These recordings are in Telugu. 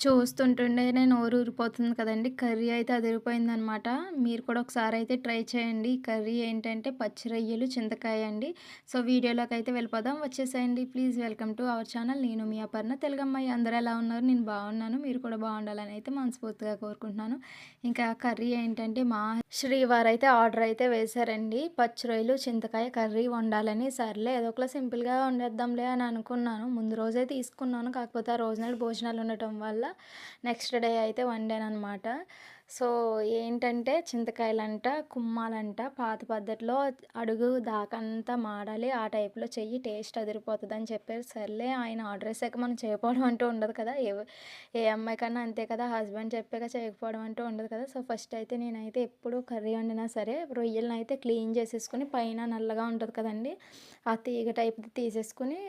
చూస్తుంటుంటేనే నోరు ఊరిపోతుంది కదండీ! కర్రీ అయితే అదిరిపోయిందనమాట. మీరు కూడా ఒకసారి అయితే ట్రై చేయండి. ఈ కర్రీ ఏంటంటే పచ్చి రొయ్యలు, చింతకాయ అండి. సో, వీడియోలోకైతే వెళ్ళిపోదాం. వచ్చేసేయండి. Please welcome to our channel. నేను మీ అపర్ణ తెలుగమ్మాయి. అందరూ ఎలా ఉన్నారు? నేను బాగున్నాను. మీరు కూడా బాగుండాలని అయితే మనస్ఫూర్తిగా కోరుకుంటున్నాను. ఇంకా కర్రీ ఏంటంటే శ్రీవారైతే ఆర్డర్ అయితే వేశారండి. పచ్చి రొయ్యలు, చింతకాయ కర్రీ వండాలని. సర్లే ఏదో ఒకలా సింపుల్‌గా వండేద్దాంలే అని అనుకున్నాను. ముందు రోజే తీసుకున్నాను. కాకపోతే ఆ రోజు నాడు భోజనాలు ఉండటం వల్ల నెక్స్ట్ డే అయితే వండాననమాట. సో, ఏంటంటే చింతకాయలంట, కుమ్మాలంట పాత పద్ధతిలో అడుగు దాకంతా మాడాలి. ఆ టైప్‌లో చెయ్యి టేస్ట్ అదిరిపోతదని చెప్పారు. సర్లే ఆయన ఆర్డర్ ఏసాక మనం చేయకపోవడం అంటూ ఉండదు కదా! ఏ అమ్మాయికన్నా అంతే కదా! హస్బెండ్ చెప్పాక చేయకపోవడం అంటూ ఉండదు కదా! సో, ఫస్ట్ అయితే నేనైతే ఎప్పుడు కర్రీ వండినా సరే రొయ్యలనైతే క్లీన్ చేసేసుకొని పైన నల్లగా ఉంటది కదండీ! ఆ తీగ టైప్‌ది తీసేసుకొని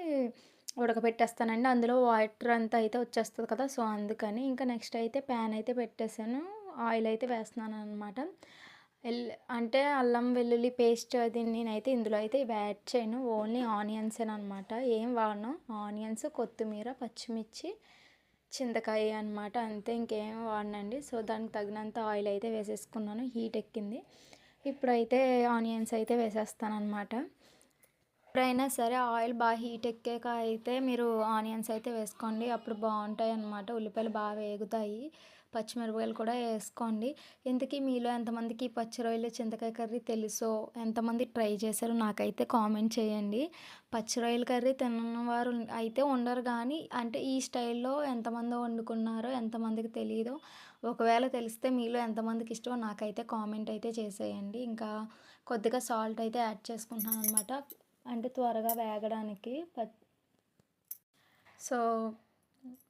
ఉడకబెట్టేస్తానండి. అందులో వాటర్ అంతా అయితే వచ్చేస్తది కదా! సో, అందుకని ఇంకా నెక్స్ట్ అయితే ప్యాన్ అయితే పెట్టేసాను. ఆయిల్ అయితే వేస్తున్నాననమాట. ఎల్ అంటే అల్లం వెల్లుల్లి పేస్ట్ అది నేనైతే ఇందులో అయితే ఇవి యాడ్ చేయను. ఓన్లీ ఆనియన్సేననమాట. ఏం వాడను. ఆనియన్స్, కొత్తిమీర, పచ్చిమిర్చి, చింతకాయ అనమాట. అంతే ఇంకేం వాడనండి. సో, దానికి తగినంత ఆయిల్ అయితే వేసేసుకున్నాను. హీట్ ఎక్కింది. ఇప్పుడైతే ఆనియన్స్ అయితే వేసేస్తాననమాట. ఎప్పుడైనా సరే ఆయిల్ బాగా హీట్ ఎక్కాక అయితే మీరు ఆనియన్స్ అయితే వేసుకోండి. అప్పుడు బావుంటాయన్నమాట. ఉల్లిపాయలు బాగా వేగుతాయి. పచ్చిమిరపకాయలు కూడా ఏసుకోండి. ఇంతకీ మీలో ఎంతమందికి పచ్చి రొయ్యలు, చింతకాయ కర్రీ తెలుసో, ఎంతమంది ట్రై చేశారో నాకైతే కామెంట్ చేయండి. పచ్చి రొయ్యల కర్రీ తినని వారు అయితే ఉండరు గానీ, అంటే ఈ స్టైల్‌లో ఎంతమంది వండుకున్నారో, ఎంతమందికి తెలీదో, ఒకవేళ తెలిస్తే మీలో ఎంతమందికి ఇష్టమో నాకైతే కామెంట్ అయితే చేసేయండి. ఇంకా కొద్దిగా సాల్ట్ అయితే యాడ్ చేసుకుంటున్నాననమాట. అంటే త్వరగా వేగడానికి సో,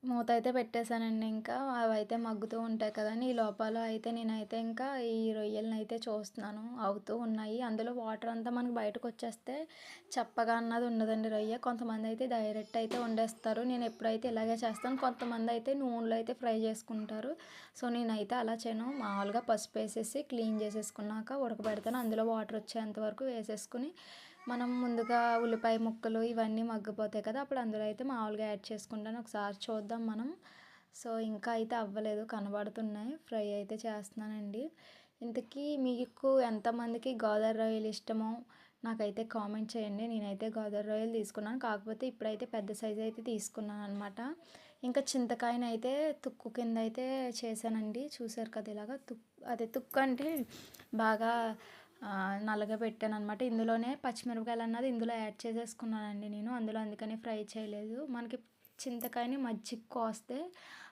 మూత అయితే పెట్టేసానండి ఇంకా. అవైతే మగ్గుతూ ఉంటాయి కదండీ! ఈ లోపల అయితే నేనైతే ఇంకా ఈ రొయ్యలనైతే చూస్తున్నాను. అవుతూ ఉన్నాయి. అందులో వాటర్ అంతా మనకు బయటకొచ్చేస్తే చప్పగా అన్నది ఉండదండి రొయ్య. కొంతమందయితే డైరెక్ట్ అయితే వండేస్తారు. నేను ఎప్పుడైతే ఇలాగే చేస్తాను. కొంతమందయితే నూనెలో అయితే ఫ్రై చేసుకుంటారు. సో, నేనైతే అలా చేయను. మామూలుగా పసుపేసేసి క్లీన్ చేసేసుకున్నాక ఉడకబెడతాను. అందులో వాటర్ వచ్చేంత వరకు వేసేసుకొని మనం ముందుగా ఉల్లిపాయ ముక్కలు ఇవన్నీ మగ్గిపోతాయి కదా! అప్పుడు అందులో అయితే మామూలుగా యాడ్ చేసుకుంటాను. ఒకసారి చూద్దాం మనం. సో, ఇంకా అయితే అవ్వలేదు కనబడుతున్నాయి. ఫ్రై అయితే చేస్తున్నానండి. ఇంతకీ మీకు ఎంతమందికి గోదావరి రొయ్యలు ఇష్టమో నాకైతే కామెంట్ చేయండి. నేనైతే గోదావరి రొయ్యలు తీసుకున్నాను. కాకపోతే ఇప్పుడైతే పెద్ద సైజ్ అయితే తీసుకున్నాననమాట. ఇంకా చింతకాయనైతే తుక్కు కింద అయితే చేశానండి. చూసారు కదా! ఇలాగా అదే తుక్కు అంటే బాగా నలగబెట్టాననమాట. ఇందులోనే పచ్చిమిరపకాయలన్నది ఇందులో యాడ్ చేసేసుకున్నానండి నేను. అందులో అందుకని ఫ్రై చేయలేదు. మనకి చింతకాయని మజ్జిగ కోస్తే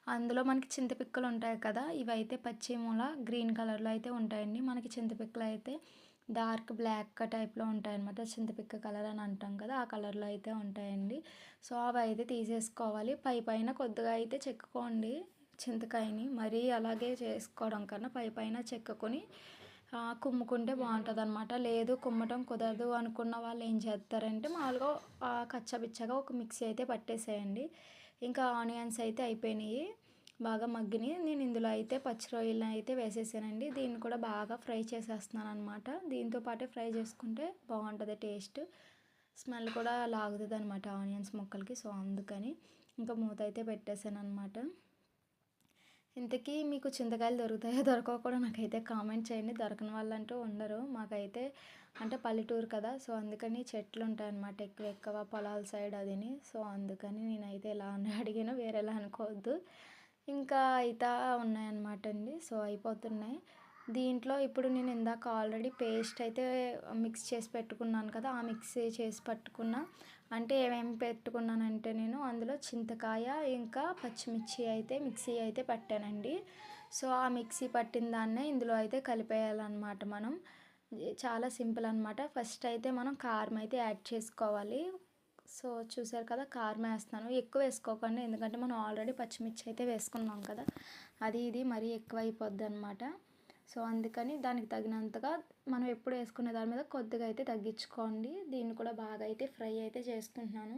అందులో మనకి చింతపిక్కలు ఉంటాయి కదా! ఇవైతే పచ్చి మూల గ్రీన్ కలర్‌లో అయితే ఉంటాయండి. మనకి చింతపిక్కలు అయితే డార్క్ బ్లాక్ టైప్‌లో ఉంటాయన్నమాట. చింతపిక్క కలర్ అని అంటాం కదా! ఆ కలర్‌లో అయితే ఉంటాయండి. సో, అవైతే తీసేసుకోవాలి. పైన కొద్దిగా అయితే చెక్కుకోండి చింతకాయని. మరీ అలాగే చేసుకోవడం కన్నా పైన చెక్కుకొని కుమ్ముకుంటే బావుంటదనమాట. లేదు కుమ్మటం కుదరదు అనుకున్న వాళ్ళు ఏం చేస్తారంటే మామూలుగా కచ్చాపిచ్చాగా ఒక మిక్సీ అయితే పట్టేసేయండి. ఇంకా ఆనియన్స్ అయితే అయిపోయినాయి. బాగా మగ్గినియి. నేను ఇందులో అయితే పచ్చి రొయ్యలని అయితే వేసేసానండి. దీన్ని కూడా బాగా ఫ్రై చేసేస్తున్నాననమాట. దీంతో పాటే ఫ్రై చేసుకుంటే బావుంటది టేస్ట్. స్మెల్ కూడా లాగుతదనమాట ఆనియన్స్ ముక్కలకి. సో, అందుకని ఇంకా మూత అయితే పెట్టేసాననమాట. ఇంతకీ మీకు చింతకాయలు దొరుకుతాయో దొరకవో కూడా నాకైతే కామెంట్ చేయండి. దొరకని వాళ్ళంటూ ఉండరు. మాకైతే అంటే పల్లెటూరు కదా! సో, అందుకని చెట్లుంటాయన్నమాట ఎక్కువ పొలాల సైడ్ అదిని. సో, అందుకని నేనైతే ఇలా అని అడిగాను. వేరేలా అనుకోవద్దు. ఇంకా అయితా ఉన్నాయన్నమాట అండి. సో, అయిపోతున్నాయి. దీంట్లో ఇప్పుడు నేను ఇందాక ఆల్రెడీ పేస్ట్ అయితే మిక్స్ చేసి పెట్టుకున్నాను కదా! ఆ మిక్సీ చేసి పట్టుకున్న అంటే ఏమేమి పెట్టుకున్నానంటే నేను అందులో చింతకాయ, ఇంకా పచ్చిమిర్చి అయితే మిక్సీ అయితే పట్టానండి. సో, ఆ మిక్సీ పట్టిన దాన్నే ఇందులో అయితే కలిపేయాలన్నమాట మనం. చాలా సింపుల్ అనమాట. ఫస్ట్ అయితే మనం కారం అయితే యాడ్ చేసుకోవాలి. సో, చూసారు కదా! కారం ఏస్తున్నాను. ఎక్కువ వేసుకోకండి. ఎందుకంటే మనం ఆల్రెడీ పచ్చిమిర్చి అయితే వేసుకున్నాం కదా! అది ఇది మరీ ఎక్కువైపోద్దనమాట. సో, అందుకని దానికి తగినంతగా మనం ఎప్పుడు వేసుకునే దాని మీద కొద్దిగా అయితే తగ్గించుకోండి. దీన్ని కూడా బాగా అయితే ఫ్రై అయితే చేసుకుంటున్నాను.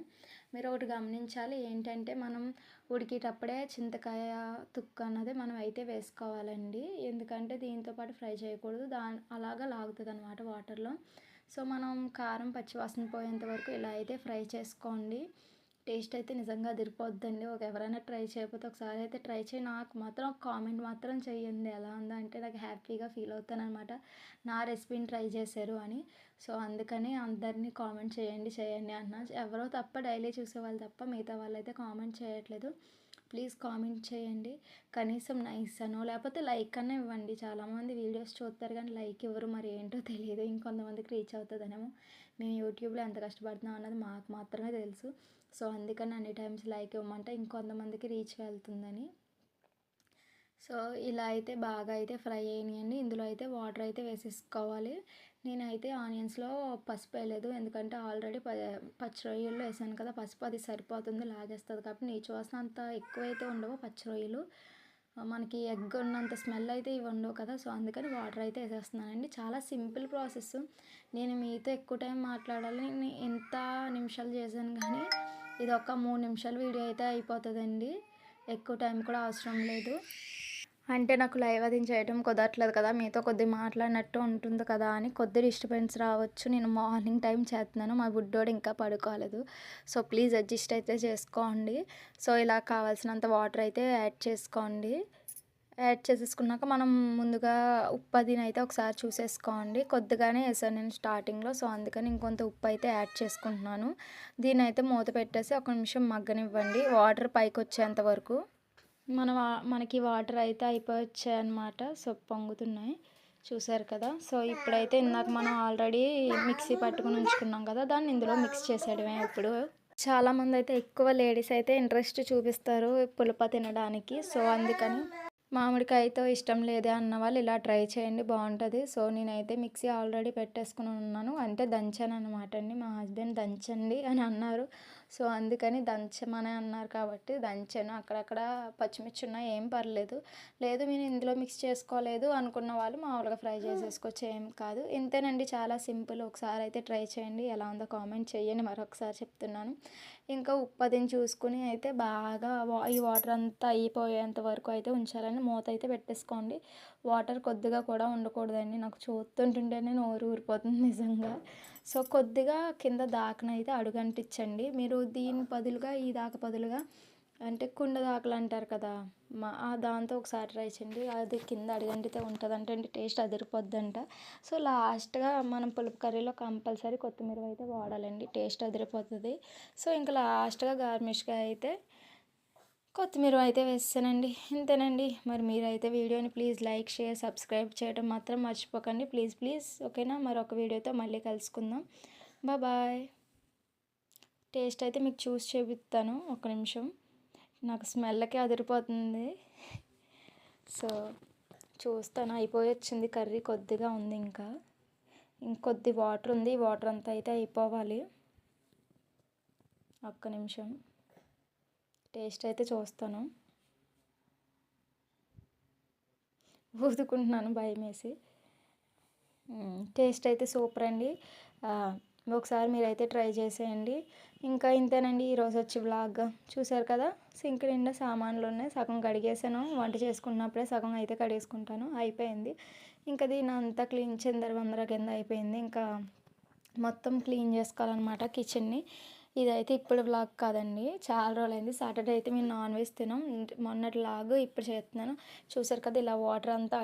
మీరు ఒకటి గమనించాలి ఏంటంటే మనం ఉడికేటప్పుడే చింతకాయ తుక్కు అన్నది మనం అయితే వేసుకోవాలండి. ఎందుకంటే దీంతో పాటు ఫ్రై చేయకూడదు. అలాగా లాగుతుందనమాట వాటర్‌లో. సో, మనం కారం పచ్చివాసన పోయేంత వరకు ఇలా అయితే ఫ్రై చేసుకోండి. టేస్ట్ అయితే నిజంగా అదిరిపోద్దండి. ఎవరైనా ట్రై చేయకపోతే ఒకసారి అయితే ట్రై చేయి. నాకు మాత్రం కామెంట్ మాత్రం చేయండి ఎలా ఉందో, అంటే నాకు హ్యాపీగా ఫీల్ అవుతాననమాట. నా రెసిపీని ట్రై చేశారు అని. సో, అందుకని అందరినీ కామెంట్ చేయండి, చేయండి అంటున్నా. ఎవరో తప్ప డైలీ చూసేవాళ్ళు తప్ప మిగతా వాళ్ళైతే కామెంట్ చేయట్లేదు. ప్లీజ్ కామెంట్ చేయండి. కనీసం నైస్ అనో లేకపోతే లైక్ అన్నా ఇవ్వండి. చాలామంది వీడియోస్ చూస్తారు కానీ లైక్ ఇవ్వరు. మరి ఏంటో తెలియదు. ఇంకొంతమందికి రీచ్ అవుతుందనేమో. మేము యూట్యూబ్లో ఎంత కష్టపడుతున్నాం అన్నది మాకు మాత్రమే తెలుసు. సో, అందుకని అన్ని టైమ్స్ లైక్ ఇవ్వమంటే ఇంకొంతమందికి రీచ్ వెళ్తుందని. సో, ఇలా అయితే బాగా అయితే ఫ్రై అయినాయండి. ఇందులో అయితే వాటర్ అయితే వేసేసుకోవాలి. నేనైతే ఆనియన్స్లో పసుపు వేయలేదు. ఎందుకంటే ఆల్రెడీ పచ్చి రొయ్యల్లో వేసాను కదా పసుపు, అది సరిపోతుంది, లాగేస్తుంది. కాబట్టి నీచు వాసన అంత ఎక్కువైతే ఉండవు పచ్చి రొయ్యలు. మనకి ఎగ్ ఉన్నంత స్మెల్ అయితే ఇవి ఉండవు కదా. సో, అందుకని వాటర్ అయితే వేసేస్తున్నానండి. చాలా సింపుల్ ప్రాసెస్. నేను మీతో ఎక్కువ టైం మాట్లాడాలని ఎంత నిమిషాలు చేశాను కానీ ఇది ఒక 3 నిమిషాల వీడియో అయితే అయిపోతుందండి. ఎక్కువ టైం కూడా అవసరం లేదు. అంటే నాకు లైవ్ అది చేయడం కుదరట్లేదు కదా, మీతో కొద్దిగా మాట్లాడినట్టు ఉంటుంది కదా అని కొద్ది డిస్టర్బెన్స్ రావచ్చు. నేను మార్నింగ్ టైం చేస్తున్నాను, మా బుడ్డోడు ఇంకా పడుకోలేదు. సో, ప్లీజ్ అడ్జస్ట్ అయితే చేసుకోండి. సో, ఇలా కావాల్సినంత వాటర్ అయితే యాడ్ చేసుకోండి. యాడ్ చేసేసుకున్నాక మనం ముందుగా ఉప్పు అదినైతే ఒకసారి చూసేసుకోండి. కొద్దిగానే వేసాను నేను స్టార్టింగ్లో. సో, అందుకని ఇంకొంత ఉప్పు అయితే యాడ్ చేసుకుంటున్నాను. దీన్ని అయితే మూత పెట్టేసి ఒక నిమిషం మగ్గనివ్వండి, వాటర్ పైకి వచ్చేంత వరకు. మనకి వాటర్ అయితే అయిపోవచ్చాయన్నమాట. సో, పొంగుతున్నాయి చూసారు కదా. సో, ఇప్పుడైతే ఇందాక మనం ఆల్రెడీ మిక్సీ పట్టుకుని ఉంచుకున్నాం కదా, దాన్ని ఇందులో మిక్స్ చేసేయడమే ఇప్పుడు. చాలామంది అయితే ఎక్కువ లేడీస్ అయితే ఇంట్రెస్ట్ చూపిస్తారు పులప తినడానికి. సో, అందుకని మామిడికాయతో ఇష్టం లేదే అన్న వాళ్ళు ఇలా ట్రై చేయండి, బాగుంటుంది. సో, నేనైతే మిక్సీ ఆల్రెడీ పెట్టేసుకుని ఉన్నాను. అంటే దంచాను అనమాట అండి. మా హస్బెండ్ దంచండి అని అన్నారు. సో, అందుకని దంచమని అన్నారు కాబట్టి దంచాను. అక్కడక్కడ పచ్చిమిర్చి ఉన్నాయి, ఏం పర్లేదు. లేదు మీరు ఇందులో మిక్స్ చేసుకోలేదు అనుకున్న వాళ్ళు మామూలుగా ఫ్రై చేసేసుకోవచ్చు, ఏం కాదు. ఇంతేనండి, చాలా సింపుల్. ఒకసారి అయితే ట్రై చేయండి, ఎలా ఉందో కామెంట్ చేయండి. మరొకసారి చెప్తున్నాను. ఇంకా ఉప్పు అదిని చూసుకుని అయితే బాగా ఈ వాటర్ అంతా అయిపోయేంత వరకు అయితే ఉంచాలని మూత అయితే పెట్టేసుకోండి. వాటర్ కొద్దిగా కూడా ఉండకూడదండి. నాకు చూస్తుంటుంటేనే నోరు ఊరిపోతుంది నిజంగా. సో, కొద్దిగా కింద దాకనైతే అడుగంటించండి. మీరు దీని బదులుగా ఈ దాక బదులుగా అంటే కుండ దాకలు అంటారు కదా, దాంతో ఒకసారి ట్రై చేయండి. అది కింద అడుగంటితే ఉంటుందంట అండి, టేస్ట్ అదిరిపోద్దంట. సో, లాస్ట్గా మనం పులుపు కర్రీలో కంపల్సరీ కొత్తిమీర అయితే వాడాలండి, టేస్ట్ అదిరిపోతుంది. సో, ఇంకా లాస్ట్గా గార్నిష్గా అయితే కొత్తిమీర అయితే వేస్తానండి. ఇంతేనండి. మరి మీరైతే వీడియోని ప్లీజ్ లైక్, షేర్, సబ్స్క్రైబ్ చేయడం మాత్రం మర్చిపోకండి. ప్లీజ్ ప్లీజ్, ఓకేనా. మరొక వీడియోతో మళ్ళీ కలుసుకుందాం. బాయ్. టేస్ట్ అయితే మీకు చూసి చూపిస్తాను, ఒక నిమిషం. నాకు స్మెల్కే అదిరిపోతుంది. సో, చూస్తాను. అయిపోయి వచ్చింది కర్రీ, కొద్దిగా ఉంది ఇంకా. ఇంకొద్ది వాటర్ ఉంది, వాటర్ అంతా అయితే అయిపోవాలి. ఒక్క నిమిషం టేస్ట్ అయితే చూస్తాను. ఊదుకుంటున్నాను భయం వేసి. టేస్ట్ అయితే సూపర్ అండి. ఒకసారి మీరైతే ట్రై చేసేయండి. ఇంకా ఇంతేనండి ఈరోజు వచ్చి వ్లాగ్. చూసారు కదా, సింక్ నిండా సామాన్లు ఉన్నాయి. సగం కడిగేసాను, వంట చేసుకున్నప్పుడే సగం అయితే కడిగేసుకుంటాను, అయిపోయింది. ఇంకా దీని అంతా క్లీన్ చిందరవందర కింద అయిపోయింది. ఇంకా మొత్తం క్లీన్ చేసుకోవాలన్నమాట కిచెన్ని. ఇదైతే ఇప్పుడు వ్లాగ్ కాదండి, చాలా రోజులైంది. సాటర్డే అయితే మేము నాన్ వెజ్ తినాం. మొన్నటి వ్లాగ్ ఇప్పుడు చేస్తున్నాను. చూసారు కదా, ఇలా వాటర్ అంతా